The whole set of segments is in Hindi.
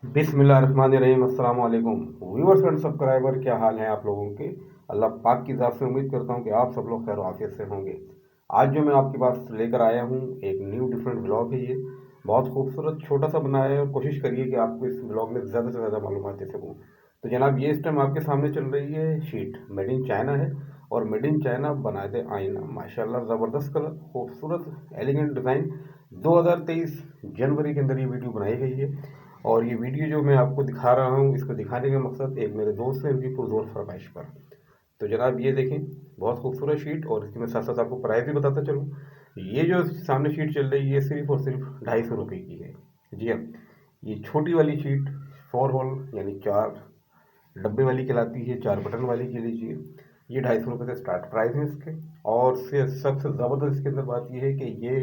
बिस्मिल्लाहिर्रहमानिर्रहीम। अस्सलाम वालेकुम व्यूअर्स एंड सब्सक्राइबर, क्या हाल है आप लोगों के। अल्लाह पाक की ज़ात से उम्मीद करता हूँ कि आप सब लोग खैर आफियत से होंगे। आज जो मैं आपके पास लेकर आया हूँ एक न्यू डिफरेंट ब्लॉग है। ये बहुत खूबसूरत छोटा सा बनाया है और कोशिश करिए कि आपको इस ब्लॉग में ज़्यादा से ज़्यादा मालूमात दे सकूँ। तो जनाब, ये इस टाइम आपके सामने चल रही है शीट, मेड इन चाइना है। और मेड इन चाइना बनाते आईना, माशाल्लाह ज़बरदस्त कलर, खूबसूरत एलिगेंट डिज़ाइन। 2023 जनवरी के अंदर ये वीडियो बनाई गई है। और ये वीडियो जो मैं आपको दिखा रहा हूँ, इसको दिखाने का मकसद एक मेरे दोस्त है, उनकी पुरजोर फरमाइश पर। तो जनाब ये देखें, बहुत खूबसूरत शीट। और इसकी मैं साथ साथ आपको प्राइस भी बताता चलूँ। ये जो सामने शीट चल रही है, ये सिर्फ और सिर्फ 250 रुपये की है। जी हाँ, ये छोटी वाली शीट 4 होल यानी 4 डब्बे वाली कहलाती है, 4 बटन वाली कह लीजिए। ये 250 रुपये से स्टार्ट प्राइस है इसके। और सबसे ज़बरदस्त इसके अंदर बात यह है कि ये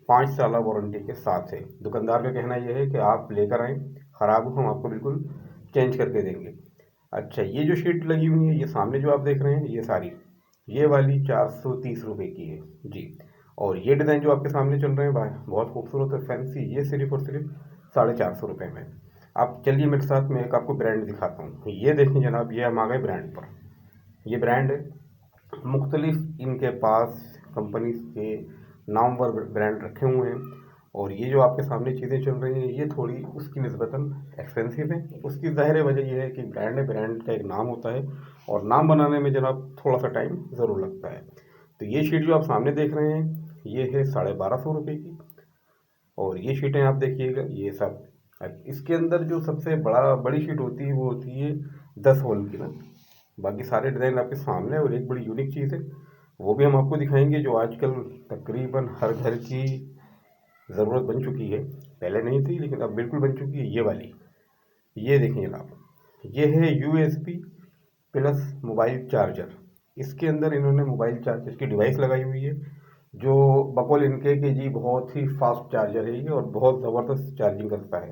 5 साल वारंटी के साथ है। दुकानदार का कहना यह है कि आप लेकर आएँ, ख़राब हो हम आपको बिल्कुल चेंज करके देंगे। अच्छा, ये जो शीट लगी हुई है, ये सामने जो आप देख रहे हैं, ये सारी ये वाली 430 रुपये की है जी। और ये डिज़ाइन जो आपके सामने चल रहे हैं भाई, बहुत खूबसूरत है, फैंसी, ये सिर्फ और सिर्फ 450 रुपये में। आप चलिए मेरे साथ, मैं एक आपको ब्रांड दिखाता हूँ। ये देखें जनाब, ये हम आ गए ब्रांड पर। ये ब्रांड है, मुख्तलिफ इनके पास कंपनी के नामवर ब्रांड रखे हुए हैं। और ये जो आपके सामने चीज़ें चल रही हैं, ये थोड़ी उसकी निस्बतन एक्सपेंसिव है। उसकी ज़ाहिर वजह यह है कि ब्रांड है, ब्रांड का एक नाम होता है। और नाम बनाने में जनाब थोड़ा सा टाइम ज़रूर लगता है। तो ये शीट जो आप सामने देख रहे हैं, ये है 1250 रुपये की। और ये शीटें आप देखिएगा, ये सब। अब इसके अंदर जो सबसे बड़ी शीट होती है, वो होती है 10 होल की ना। बाकी सारे डिज़ाइन आपके सामने हैं। और एक बड़ी यूनिक चीज़ है, वो भी हम आपको दिखाएंगे, जो आजकल तकरीबन हर घर की ज़रूरत बन चुकी है। पहले नहीं थी लेकिन अब बिल्कुल बन चुकी है, ये वाली। ये देखिए जनाब, ये है यूएसबी प्लस मोबाइल चार्जर। इसके अंदर इन्होंने मोबाइल चार्जर की डिवाइस लगाई हुई है, जो बकौल इनके कि जी बहुत ही फास्ट चार्जर है ये, और बहुत ज़बरदस्त चार्जिंग करता है।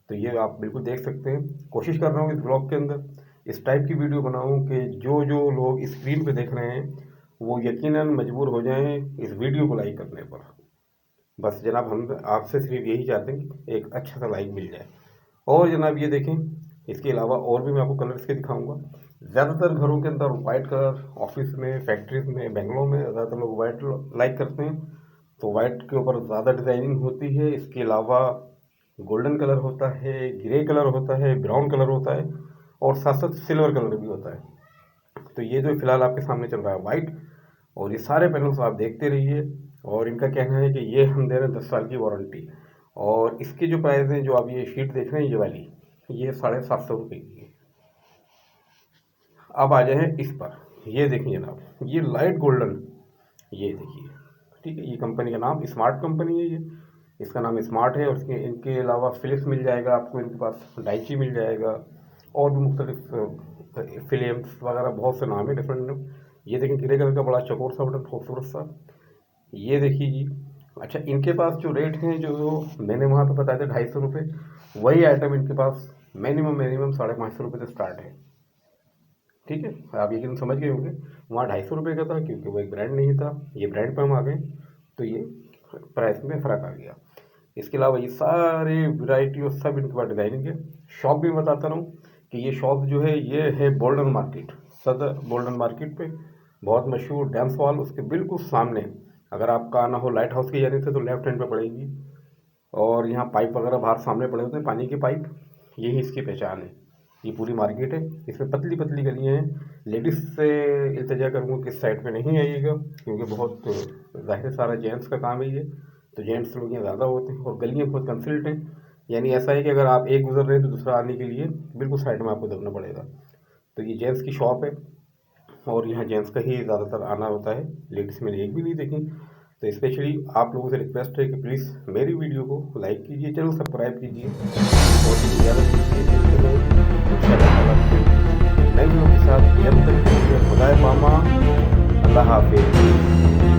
तो ये आप बिल्कुल देख सकते हैं। कोशिश कर रहा हूँ इस ब्लॉग के अंदर इस टाइप की वीडियो बनाऊँ कि जो जो लोग स्क्रीन पे देख रहे हैं, वो यकीनन मजबूर हो जाएं इस वीडियो को लाइक करने पर। बस जनाब, हम आपसे सिर्फ यही चाहते हैं कि एक अच्छा सा लाइक मिल जाए। और जनाब ये देखें, इसके अलावा और भी मैं आपको कलर्स के दिखाऊंगा। ज़्यादातर घरों के अंदर वाइट कलर, ऑफिस में, फैक्ट्रीज में, बेंगलों में ज़्यादातर लोग वाइट लाइक करते हैं। तो वाइट के ऊपर ज़्यादा डिज़ाइनिंग होती है। इसके अलावा गोल्डन कलर होता है, ग्रे कलर होता है, ब्राउन कलर होता है, और साथ साथ सिल्वर कलर भी होता है। तो ये जो फिलहाल आपके सामने चल रहा है वाइट। और ये सारे पैनल्स आप देखते रहिए। और इनका कहना है कि ये हम दे रहे हैं 10 साल की वारंटी। और इसकी जो प्राइस है, जो आप ये शीट देख रहे हैं, ये वाली, ये 750 रुपये की है। अब आ जाए इस पर। ये देखिए जनाब, ये लाइट गोल्डन, ये देखिए, ठीक है। ये कंपनी का नाम स्मार्ट कंपनी है, ये इसका नाम स्मार्ट है। और इसके इनके अलावा फिलिप्स मिल जाएगा आपको, इनके पास डाइची मिल जाएगा, और भी मुख्तलिफ फिलिप्स वगैरह बहुत से नाम है डिफरेंट। ये देखें, ग्रे कलर का बड़ा चकोर सा बटन, खूबसूरत सा। ये देखिए जी। अच्छा, इनके पास जो रेट हैं, जो मैंने वहाँ पे बताया था 250 रुपये, वही आइटम इनके पास मिनिमम मिनिमम 550 रुपये से स्टार्ट है। ठीक है, आप यकीन समझ गए होंगे। वहाँ 250 रुपये का था क्योंकि वो एक ब्रांड नहीं था, ये ब्रांड पर हम आ गए, तो ये प्राइस में फ़र्क आ गया। इसके अलावा ये सारे वैरायटी और सब इनके पास डिज़ाइनिंग है। शॉप भी बताता रहूँ कि ये शॉप जो है, ये है गोल्डन मार्केट, सदर गोल्डन मार्केट पे बहुत मशहूर डांस हॉल, उसके बिल्कुल सामने। अगर आपका आना हो लाइट हाउस की जाने से, तो लेफ्ट हैंड पे पड़ेगी। और यहाँ पाइप वगैरह बाहर सामने पड़े होते हैं, पानी की पाइप, यही इसकी पहचान है। ये पूरी मार्केट है, इसमें पतली पतली गलियाँ हैं। लेडीज़ से इल्तिजा करूँगा कि इस साइड पे नहीं आइएगा, क्योंकि बहुत ज़ाहिर सारा जेंट्स का काम है ये। तो जेंट्स लोग यहाँ ज़्यादा होते हैं, और गलियाँ बहुत कंसल्ट हैं। यानी ऐसा है कि अगर आप एक गुजर रहे हैं तो दूसरा आने के लिए बिल्कुल साइड में आपको दबना पड़ेगा। तो ये जेंट्स की शॉप है, और यहाँ जेंट्स का ही ज़्यादातर आना होता है, लेडीज़ मैंने एक भी नहीं देखी। तो स्पेशली आप लोगों से रिक्वेस्ट है कि प्लीज़ मेरी वीडियो को लाइक कीजिए, चैनल सब्सक्राइब कीजिए, और ज़्यादा कीजिए। नए वीडियो के साथ जब तक खुदा पामा, अल्लाह हाफिज़।